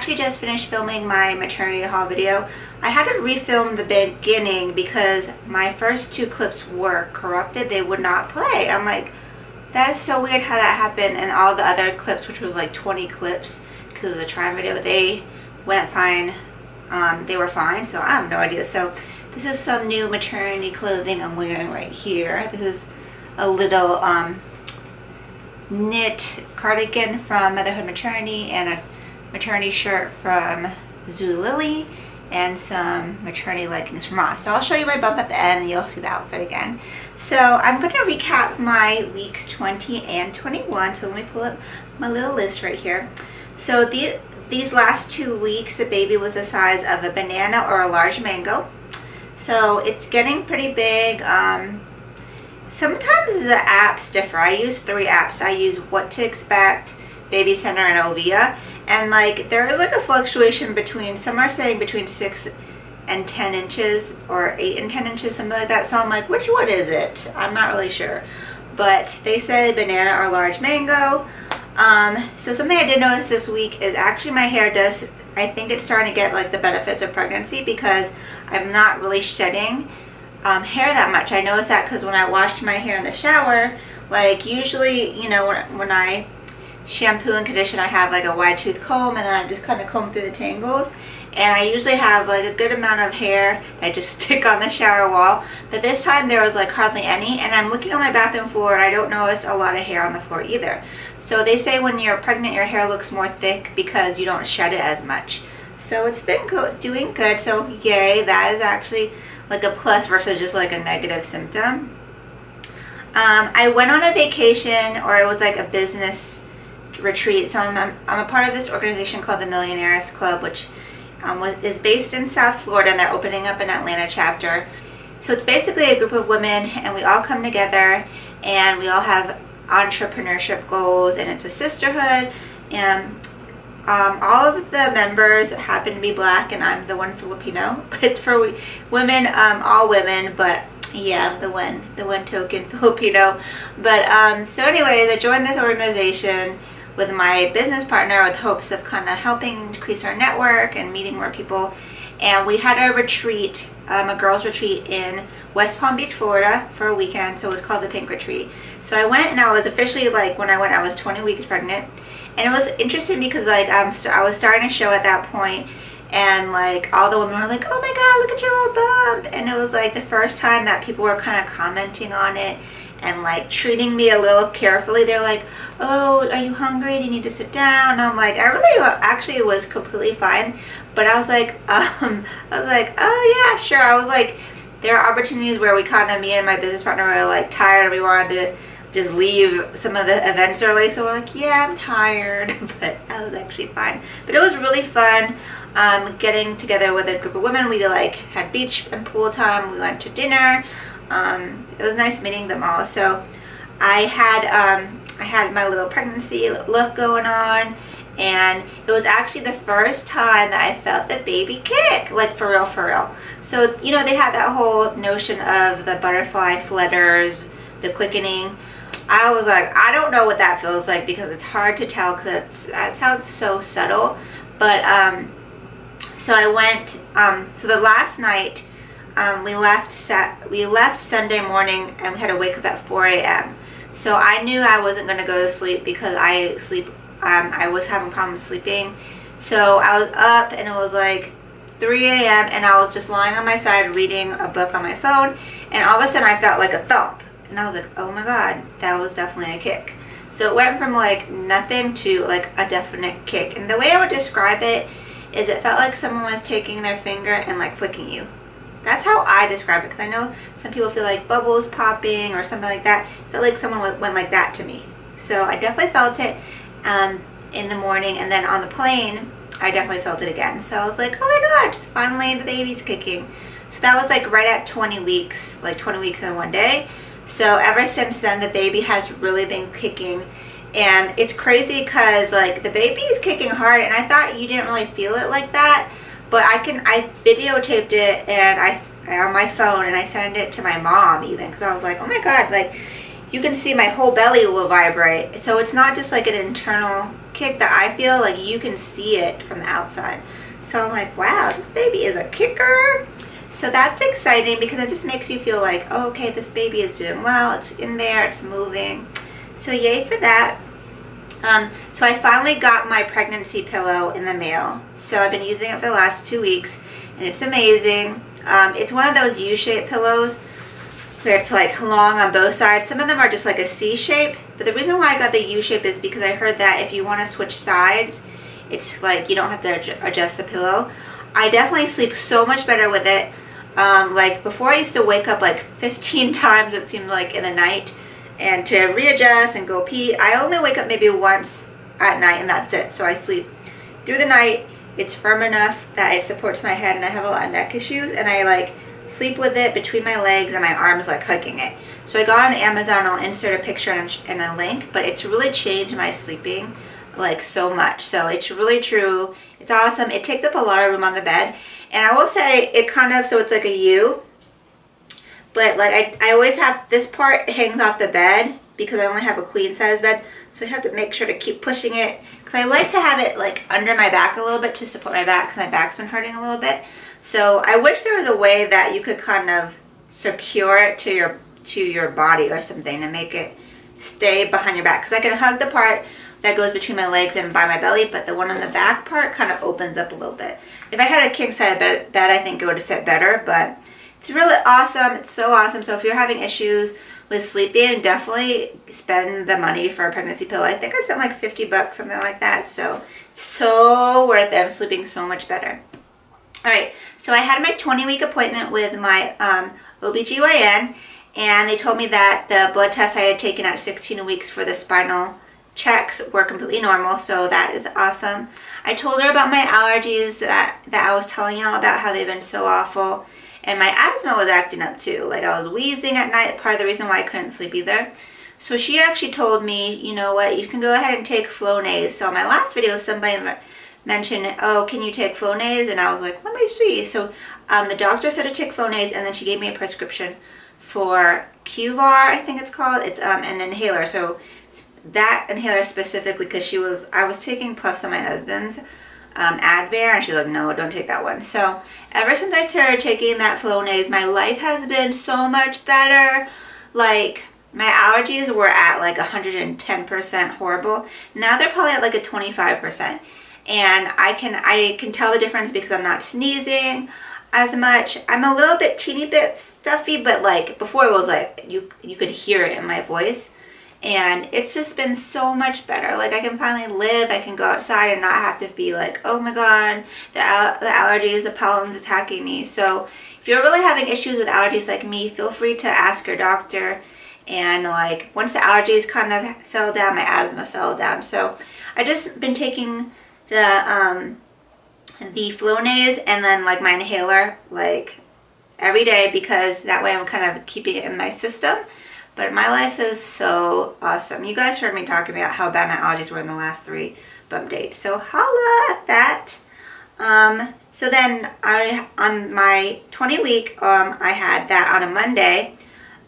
actually just finished filming my maternity haul video. I had to refilm the beginning because my first 2 clips were corrupted. They would not play. I'm like, that's so weird how that happened. And all the other clips, which was like 20 clips because it was a trial video, they went fine. They were fine, so I have no idea. So this is some new maternity clothing I'm wearing right here. This is a little knit cardigan from Motherhood Maternity and a maternity shirt from Zulily and some maternity leggings from Ross. So I'll show you my bump at the end and you'll see the outfit again. So I'm going to recap my weeks 20 and 21. So let me pull up my little list right here. So these last 2 weeks the baby was the size of a banana or a large mango. So it's getting pretty big. Sometimes the apps differ. I use 3 apps. I use What to Expect, Baby Center, and Ovia. And like there is like a fluctuation between, some are saying between 6 and 10 inches or 8 and 10 inches, something like that. So I'm like, which one is it? I'm not really sure. But they say banana or large mango. So something I did notice this week is actually my hair does, I think it's starting to get like the benefits of pregnancy because I'm not really shedding hair that much. I noticed that because when I washed my hair in the shower, like usually, you know, when I shampoo and condition, I have like a wide tooth comb and then I just kind of comb through the tangles, and I usually have like a good amount of hair I just stick on the shower wall. But this time there was like hardly any, and I'm looking on my bathroom floor and I don't notice a lot of hair on the floor either. So they say when you're pregnant your hair looks more thick because you don't shed it as much. So it's been doing good, so yay. That is actually like a plus versus just like a negative symptom. I went on a vacation, or it was like a business retreat. So I'm a part of this organization called the Millionaires Club, which is based in South Florida, and they're opening up an Atlanta chapter. So it's basically a group of women and we all come together and we all have entrepreneurship goals, and it's a sisterhood, and all of the members happen to be black and I'm the one Filipino, but it's for women, all women, but yeah, the one token Filipino. But so anyways, I joined this organization with my business partner with hopes of kind of helping increase our network and meeting more people. And we had a retreat, a girls retreat in West Palm Beach, Florida for a weekend. So it was called the Pink Retreat. So I went, and I was officially, like, when I went, I was 20 weeks pregnant. And it was interesting because like I was starting a show at that point, and like all the women were like, oh my god, look at your little bump. And it was like the first time that people were kind of commenting on it and like treating me a little carefully. They're like, oh, are you hungry? Do you need to sit down? And I'm like, I really actually was completely fine. But I was like, oh yeah, sure. I was like, there are opportunities where we kind of, me and my business partner were like tired and we wanted to just leave some of the events early, so we're like, yeah, I'm tired. But that was actually fine. But it was really fun getting together with a group of women. We like had beach and pool time. We went to dinner. It was nice meeting them all. So I had my little pregnancy look going on, and it was actually the first time that I felt the baby kick, like for real, for real. So you know, they had that whole notion of the butterfly flutters, the quickening. I was like, I don't know what that feels like because it's hard to tell because that sounds so subtle. But so I went, so the last night we left Sunday morning and we had to wake up at 4 a.m. So I knew I wasn't going to go to sleep because I was having problems sleeping. So I was up and it was like 3 a.m. and I was just lying on my side reading a book on my phone, and all of a sudden I felt like a thump. And I was like, oh my god, that was definitely a kick. So it went from like nothing to like a definite kick. And the way I would describe it is it felt like someone was taking their finger and like flicking you. That's how I describe it, because I know some people feel like bubbles popping or something like that. I felt like someone went like that to me. So I definitely felt it in the morning, and then on the plane I definitely felt it again. So I was like, oh my god, finally the baby's kicking. So that was like right at 20 weeks, like 20 weeks in one day. So ever since then the baby has really been kicking, and it's crazy because like the baby is kicking hard, and I thought you didn't really feel it like that, but I videotaped it and I on my phone, and I sent it to my mom even, because I was like, oh my god, like you can see my whole belly will vibrate. So it's not just like an internal kick that I feel, like you can see it from the outside. So I'm like, wow, this baby is a kicker. So that's exciting because it just makes you feel like, oh, okay, this baby is doing well. It's in there, it's moving. So yay for that. So I finally got my pregnancy pillow in the mail. So I've been using it for the last 2 weeks, and it's amazing. It's one of those U-shaped pillows where it's like long on both sides. Some of them are just like a C shape, but the reason why I got the U shape is because I heard that if you want to switch sides, it's like you don't have to adjust the pillow. I definitely sleep so much better with it. Like before, I used to wake up like 15 times, it seemed like, in the night, and to readjust and go pee. I only wake up maybe once at night, and that's it. So I sleep through the night. It's firm enough that it supports my head, and I have a lot of neck issues, and I like sleep with it between my legs and my arms, like hugging it. So I got on Amazon. I'll insert a picture and a link, but it's really changed my sleeping like so much. So it's really true. It's awesome. It takes up a lot of room on the bed, and I will say it kind of, so it's like a U, but like I always have this part hangs off the bed because I only have a queen size bed, so I have to make sure to keep pushing it because I like to have it like under my back a little bit to support my back because my back's been hurting a little bit. So I wish there was a way that you could kind of secure it to your body or something to make it stay behind your back, because I can hug the part that goes between my legs and by my belly, but the one on the back part kind of opens up a little bit. If I had a king size bed, I think it would fit better, but it's really awesome. It's so awesome. So if you're having issues with sleeping, definitely spend the money for a pregnancy pillow. I think I spent like 50 bucks, something like that. So worth it. I'm sleeping so much better. All right, so I had my 20-week appointment with my OBGYN, and they told me that the blood tests I had taken at 16 weeks for the spinal checks were completely normal, so that is awesome. I told her about my allergies that I was telling y'all about, how they've been so awful, and my asthma was acting up too. Like I was wheezing at night, part of the reason why I couldn't sleep either. So she actually told me, you know what, you can go ahead and take Flonase. So in my last video, somebody mentioned, oh, can you take Flonase? And I was like, let me see. So the doctor said to take Flonase, and then she gave me a prescription for QVAR, I think it's called. It's an inhaler. So that inhaler specifically, because I was taking puffs on my husband's Advair, and she's like, no, don't take that one. So ever since I started taking that Flonase, my life has been so much better. Like my allergies were at like 110% horrible. Now they're probably at like a 25%. And I can tell the difference because I'm not sneezing as much. I'm a little bit, teeny bit stuffy, but like before it was like you could hear it in my voice, and it's just been so much better. Like I can finally live. I can go outside and not have to be like, oh my god, the allergies, the pollen's attacking me. So if you're really having issues with allergies like me, feel free to ask your doctor. And like once the allergies kind of settle down, my asthma settled down. So I just been taking the Flonase and then like my inhaler like every day, because that way I'm kind of keeping it in my system. But my life is so awesome. You guys heard me talking about how bad my allergies were in the last 3 bump dates, so holla at that. So then on my 20-week I had that on a Monday,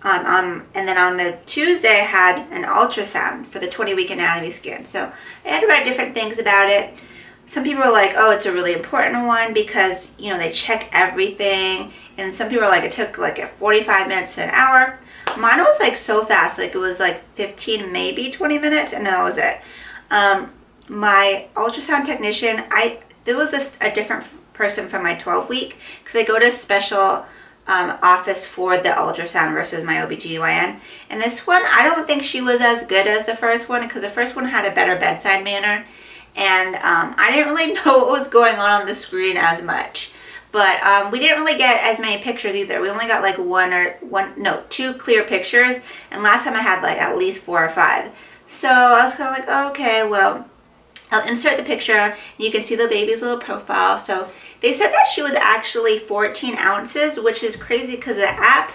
and then on the Tuesday I had an ultrasound for the 20-week anatomy scan. So I had read different things about it. Some people were like, oh, it's a really important one because, you know, they check everything. And some people were like, it took like 45 minutes to an hour. Mine was like so fast, like it was like 15, maybe 20 minutes, and that was it. My ultrasound technician, there was a different person from my 12-week, because I go to a special office for the ultrasound versus my OBGYN. And this one, I don't think she was as good as the first one, because the first one had a better bedside manner. And I didn't really know what was going on the screen as much. But we didn't really get as many pictures either. We only got like 2 clear pictures. And last time I had like at least 4 or 5. So I was kind of like, oh, okay, well, I'll insert the picture. And you can see the baby's little profile. So they said that she was actually 14 ounces, which is crazy because the app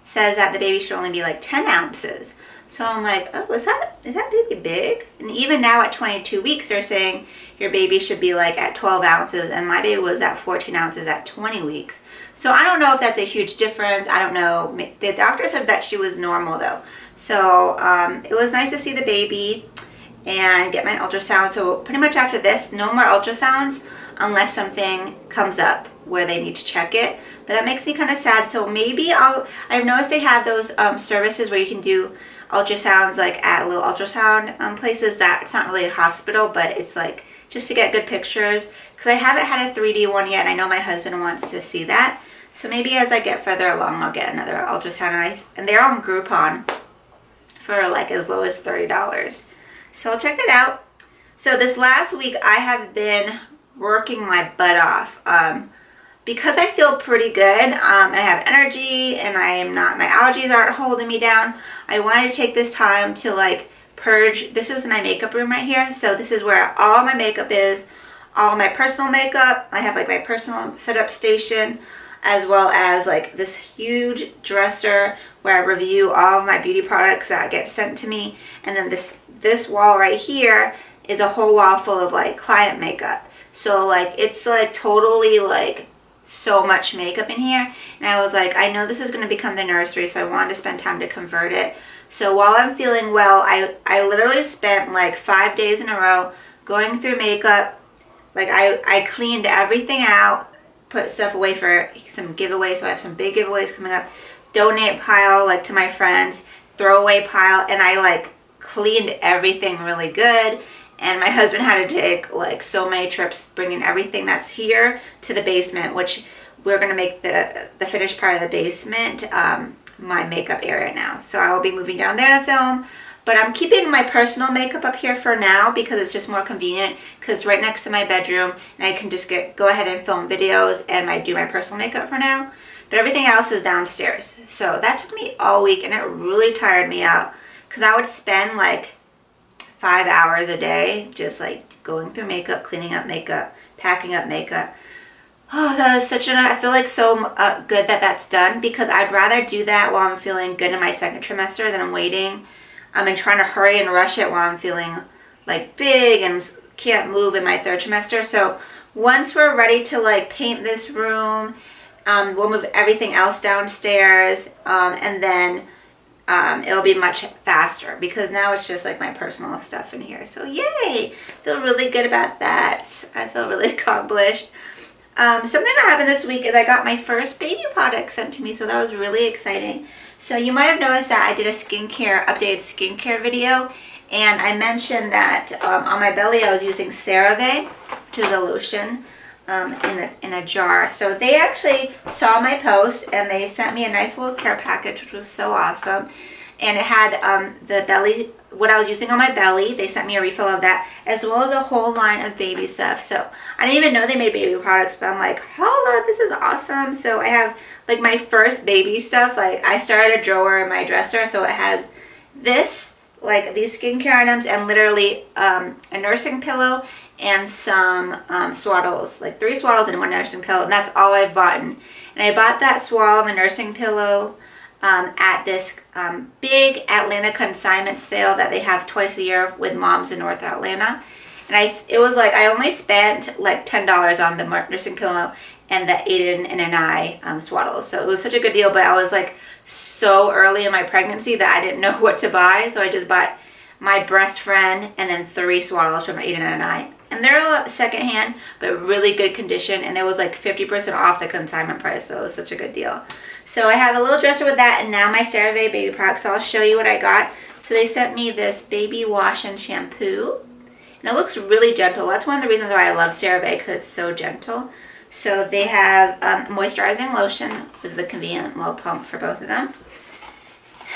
says that the baby should only be like 10 ounces. So I'm like, oh, is that baby big? And even now at 22 weeks, they're saying your baby should be like at 12 ounces. And my baby was at 14 ounces at 20 weeks. So I don't know if that's a huge difference. I don't know. The doctor said that she was normal though. So it was nice to see the baby. and get my ultrasound. So pretty much after this, no more ultrasounds unless something comes up where they need to check it. But that makes me kind of sad. So maybe I've noticed they have those services where you can do ultrasounds like at little ultrasound places. That it's not really a hospital, but it's like just to get good pictures, because I haven't had a 3D one yet, and I know my husband wants to see that. So maybe as I get further along, I'll get another ultrasound, and they're on Groupon for like as low as $30. So I'll check that out. So this last week I have been working my butt off because I feel pretty good. I have energy, and my allergies aren't holding me down. I wanted to take this time to like purge. This is my makeup room right here. So this is where all my makeup is, all my personal makeup. I have like my personal setup station, as well as like this huge dresser where I review all of my beauty products that get sent to me. And then this wall right here is a whole wall full of like client makeup. So like it's like totally like so much makeup in here. And I was like, I know this is going to become the nursery, so I wanted to spend time to convert it. So while I'm feeling well, I literally spent like 5 days in a row going through makeup. Like I cleaned everything out, put stuff away for some giveaways. So I have some big giveaways coming up. Donate pile like to my friends, throwaway pile, and I like cleaned everything really good. And my husband had to take like so many trips bringing everything that's here to the basement, which we're going to make the finished part of the basement my makeup area now. So I will be moving down there to film. But I'm keeping my personal makeup up here for now because it's just more convenient, because it's right next to my bedroom, and I can just go ahead and film videos and do my personal makeup for now. But everything else is downstairs. So that took me all week, and it really tired me out, because I would spend like 5 hours a day just like going through makeup, cleaning up makeup, packing up makeup. Oh, that was I feel like so good that that's done, because I'd rather do that while I'm feeling good in my second trimester than I'm waiting and trying to hurry and rush it while I'm feeling like big and can't move in my third trimester. So once we're ready to like paint this room, we'll move everything else downstairs, and then it'll be much faster, because now it's just like my personal stuff in here. So yay! Feel really good about that. I feel really accomplished. Something that happened this week is I got my first baby product sent to me, so that was really exciting. So you might have noticed that I did a updated skincare video, and I mentioned that on my belly I was using CeraVe, which is a lotion, in a jar. So they actually saw my post, and they sent me a nice little care package, which was so awesome. And it had what I was using on my belly. They sent me a refill of that, as well as a whole line of baby stuff. So I didn't even know they made baby products, but I'm like, holla, this is awesome. So I have like my first baby stuff. Like I started a drawer in my dresser, so it has this, like these skincare items, and literally a nursing pillow and some swaddles, like 3 swaddles and 1 nursing pillow, and that's all I've bought. And I bought that swaddle and the nursing pillow at this big Atlanta consignment sale that they have twice a year with moms in North Atlanta. And it was like I only spent like $10 on the nursing pillow and the Aiden and I swaddles. So it was such a good deal, but I was like so early in my pregnancy that I didn't know what to buy. So I just bought my breast friend and then 3 swaddles from Aiden and I. And they're secondhand, but really good condition. And it was like 50% off the consignment price. So it was such a good deal. So I have a little dresser with that, and now my CeraVe baby products. So I'll show you what I got. So they sent me this baby wash and shampoo. And it looks really gentle. That's one of the reasons why I love CeraVe, because it's so gentle. So they have moisturizing lotion with the convenient little pump for both of them.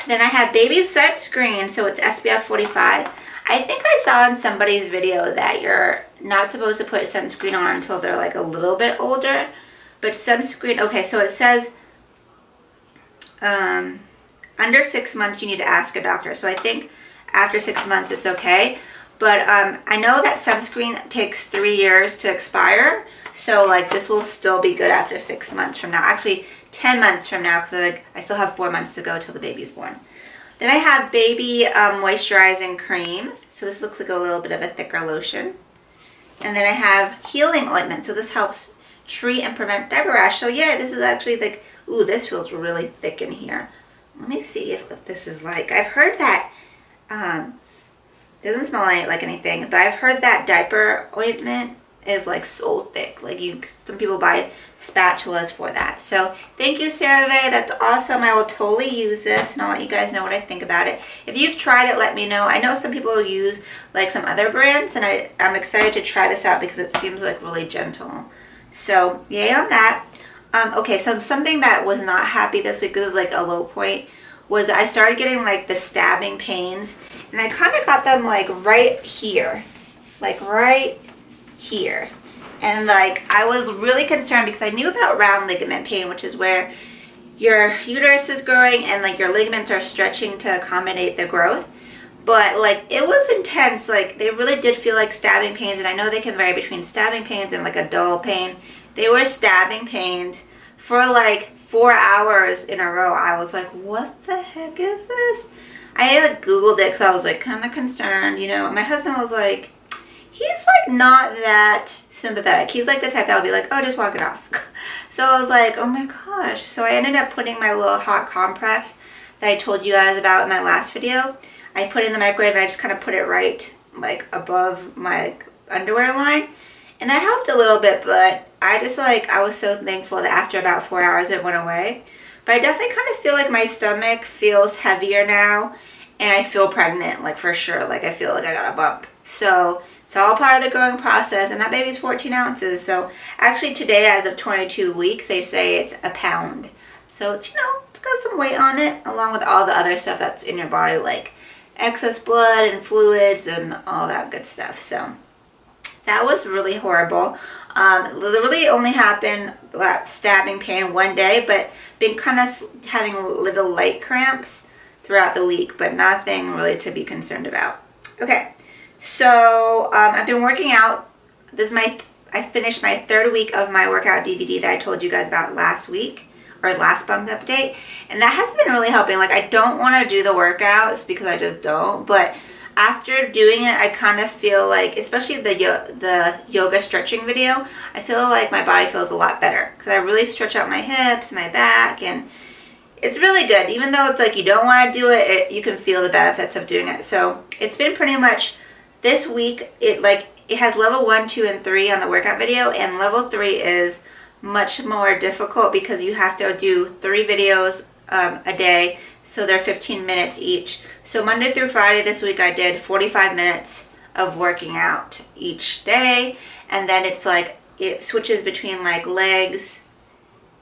Then I have baby sunscreen. So it's SPF 45. I think I saw in somebody's video that you're not supposed to put sunscreen on until they're like a little bit older. But sunscreen, okay, so it says under 6 months you need to ask a doctor. So I think after 6 months it's okay. But I know that sunscreen takes 3 years to expire. So like this will still be good after 6 months from now. Actually 10 months from now, because like I still have 4 months to go till the baby's born. Then I have baby moisturizing cream. So this looks like a little bit of a thicker lotion. And then I have healing ointment. So this helps treat and prevent diaper rash. So yeah, this is actually like, ooh, this feels really thick in here. Let me see if this is like, I've heard that Doesn't smell like anything, but I've heard that diaper ointment is like so thick. Like some people buy spatulas for that. So thank you, CeraVe. That's awesome. I will totally use this, and I'll let you guys know what I think about it. If you've tried it, let me know. I know some people use like some other brands, and I'm excited to try this out because it seems like really gentle. So yay on that. Okay, so something that was not happy this week, this is like a low point, was I started getting like the stabbing pains, and I kind of got them like right here, like right here. And like I was really concerned because I knew about round ligament pain, which is where your uterus is growing and like your ligaments are stretching to accommodate the growth. But like it was intense. Like they really did feel like stabbing pains, and I know they can vary between stabbing pains and like a dull pain. They were stabbing pains for like 4 hours in a row. I was like, what the heck is this? I like Googled it because I was like kind of concerned, you know. My husband was like, he's like not that sympathetic. He's like the type that will be like, oh, just walk it off. So I was like, oh my gosh. So I ended up putting my little hot compress that I told you guys about in my last video. I put it in the microwave and I just kind of put it right like above my underwear line. And that helped a little bit, but I just like, I was so thankful that after about 4 hours it went away. But I definitely kind of feel like my stomach feels heavier now, and I feel pregnant, like for sure. Like I feel like I got a bump. So it's all part of the growing process, and that baby's 14 ounces. So actually today, as of 22 weeks, they say it's a pound. So it's, you know, it's got some weight on it, along with all the other stuff that's in your body, like excess blood and fluids and all that good stuff. So that was really horrible. Literally only happened that stabbing pain one day, but been kind of having little light cramps throughout the week, but nothing really to be concerned about. Okay, so I've been working out. This is I finished my 3rd week of my workout DVD that I told you guys about last week, or last bump update, and that has been really helping. Like I don't want to do the workouts because I just don't, but after doing it, I kind of feel like, especially the yoga stretching video, I feel like my body feels a lot better because I really stretch out my hips, my back, and it's really good. Even though it's like you don't want to do it, you can feel the benefits of doing it. So it's been pretty much this week. It has level 1, 2, and 3 on the workout video, and level 3 is much more difficult because you have to do 3 videos a day. So they're 15 minutes each. So Monday through Friday this week I did 45 minutes of working out each day. And then it's like, it switches between like legs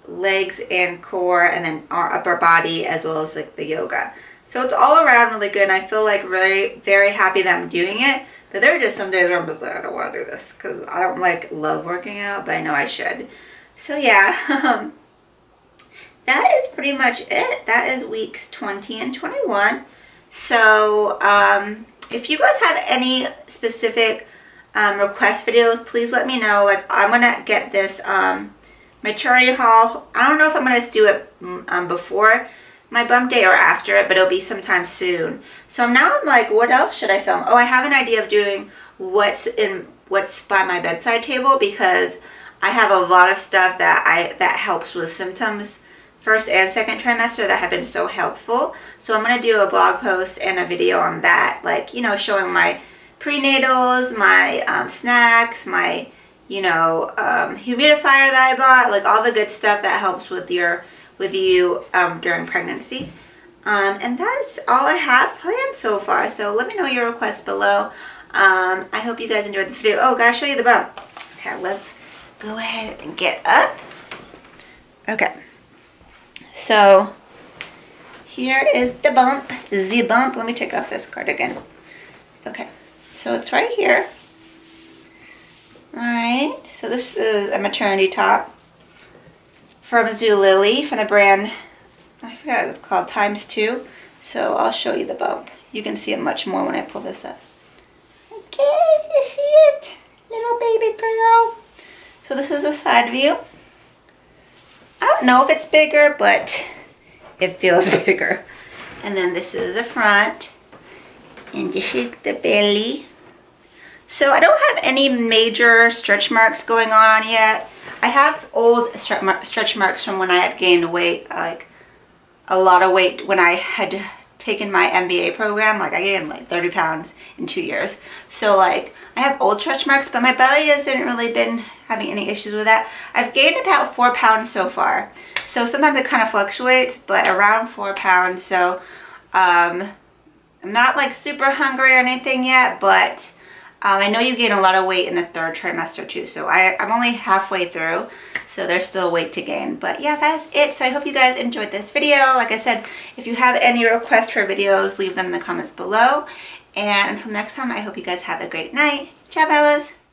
and core, and then our upper body, as well as like the yoga. So it's all around really good, and I feel like very, very happy that I'm doing it. But there are just some days where I'm just like, I don't want to do this because I don't like love working out, but I know I should. So yeah. That is pretty much it. That is weeks 20 and 21. So if you guys have any specific request videos, please let me know. Like I'm gonna get this maternity haul. I don't know if I'm gonna do it before my bump day or after it, but it'll be sometime soon. So now I'm like, what else should I film? Oh, I have an idea of doing what's by my bedside table, because I have a lot of stuff that helps with symptoms 1st and 2nd trimester that have been so helpful. So I'm going to do a blog post and a video on that, like, you know, showing my prenatals, my snacks, my, you know, humidifier that I bought, like all the good stuff that helps with you during pregnancy. And that's all I have planned so far. So let me know your requests below. I hope you guys enjoyed this video. Oh, gotta show you the bump. Okay, let's go ahead and get up. Okay. So here is the bump. Let me take off this cardigan. Okay, so it's right here. Alright, so this is a maternity top from Zulily, from the brand, I forgot what it's called, ×2. So I'll show you the bump. You can see it much more when I pull this up. Okay, you see it? Little baby girl. So this is the side view. I don't know if it's bigger, but it feels bigger. And then this is the front. And this is the belly. So I don't have any major stretch marks going on yet. I have old stretch marks from when I had gained weight, like a lot of weight when I had taken my MBA program, like I gained like 30 pounds in 2 years. So like I have old stretch marks, but my belly hasn't really been having any issues with that. I've gained about 4 pounds so far. So sometimes it kind of fluctuates, but around 4 pounds. So I'm not like super hungry or anything yet, but I know you gain a lot of weight in the 3rd trimester too. So I'm only halfway through, so there's still weight to gain. But yeah, that's it. So I hope you guys enjoyed this video. Like I said, if you have any requests for videos, leave them in the comments below. And until next time, I hope you guys have a great night. Ciao, Bellas!